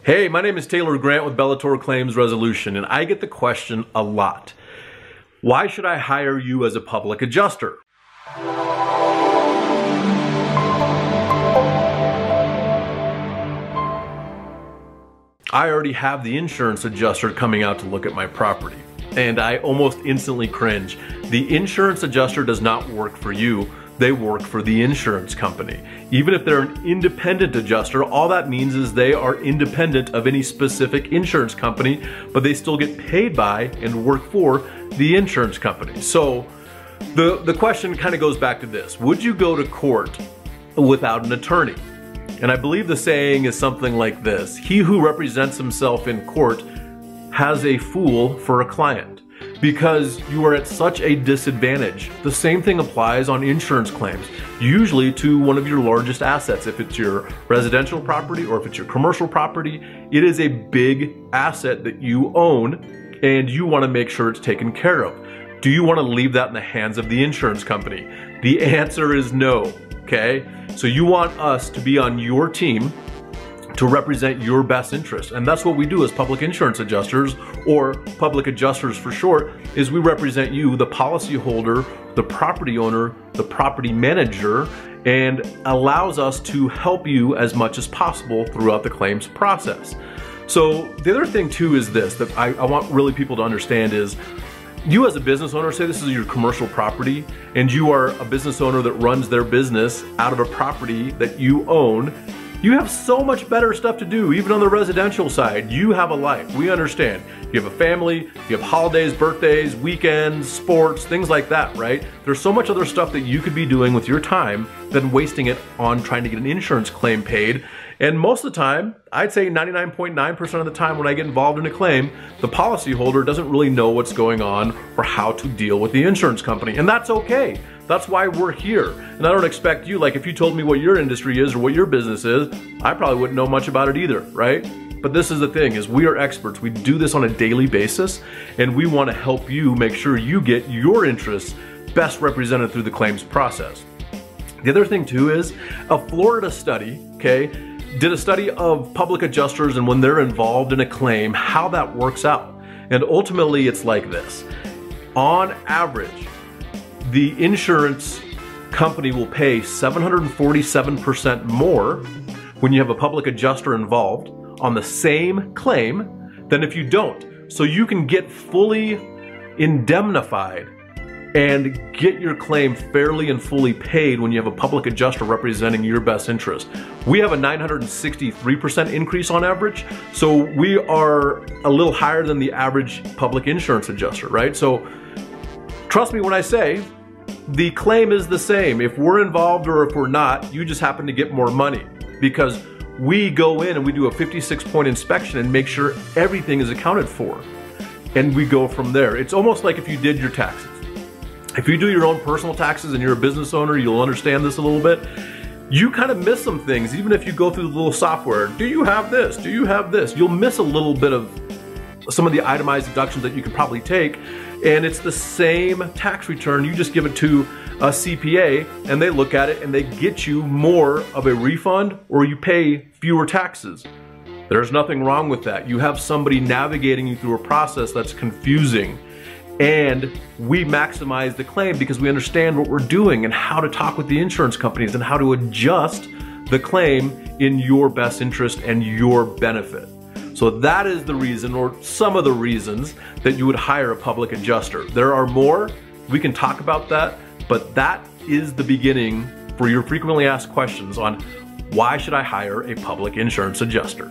Hey, my name is Taylor Grant with Bellator Claims Resolution, and I get the question a lot. Why should I hire you as a public adjuster? I already have the insurance adjuster coming out to look at my property, and I almost instantly cringe. The insurance adjuster does not work for you. They work for the insurance company. Even if they're an independent adjuster, all that means is they are independent of any specific insurance company, but they still get paid by and work for the insurance company. So the question kind of goes back to this. Would you go to court without an attorney? And I believe the saying is something like this: he who represents himself in court has a fool for a client. Because you are at such a disadvantage. The same thing applies on insurance claims, usually to one of your largest assets. If it's your residential property or if it's your commercial property, it is a big asset that you own and you want to make sure it's taken care of. Do you want to leave that in the hands of the insurance company? The answer is no, okay? So you want us to be on your team to represent your best interest. And that's what we do as public insurance adjusters, or public adjusters for short, is we represent you, the policyholder, the property owner, the property manager, and allows us to help you as much as possible throughout the claims process. So the other thing too is this, that I want really people to understand is, you as a business owner, say this is your commercial property, and you are a business owner that runs their business out of a property that you own. You have so much better stuff to do, even on the residential side. You have a life, we understand. You have a family, you have holidays, birthdays, weekends, sports, things like that, right? There's so much other stuff that you could be doing with your time than wasting it on trying to get an insurance claim paid. And most of the time, I'd say 99.9% of the time when I get involved in a claim, the policyholder doesn't really know what's going on or how to deal with the insurance company. And that's okay. That's why we're here. And I don't expect you, like if you told me what your industry is or what your business is, I probably wouldn't know much about it either, right? But this is the thing, is we are experts. We do this on a daily basis, and we want to help you make sure you get your interests best represented through the claims process. The other thing too is a Florida study, okay, did a study of public adjusters and when they're involved in a claim, how that works out. And ultimately it's like this. On average, the insurance company will pay 747% more when you have a public adjuster involved on the same claim than if you don't. So you can get fully indemnified and get your claim fairly and fully paid when you have a public adjuster representing your best interest. We have a 963% increase on average, so we are a little higher than the average public insurance adjuster, right? So trust me when I say, the claim is the same. If we're involved or if we're not, you just happen to get more money, because we go in and we do a 56-point inspection and make sure everything is accounted for. And we go from there. It's almost like if you did your taxes. If you do your own personal taxes and you're a business owner, you'll understand this a little bit. You kind of miss some things, even if you go through the little software. Do you have this? Do you have this? You'll miss a little bit of some of the itemized deductions that you could probably take. And it's the same tax return. You just give it to a CPA and they look at it and they get you more of a refund, or you pay fewer taxes. There's nothing wrong with that. You have somebody navigating you through a process that's confusing. And we maximize the claim because we understand what we're doing and how to talk with the insurance companies and how to adjust the claim in your best interest and your benefit. So that is the reason, or some of the reasons, that you would hire a public adjuster. There are more, we can talk about that, but that is the beginning for your frequently asked questions on why should I hire a public insurance adjuster.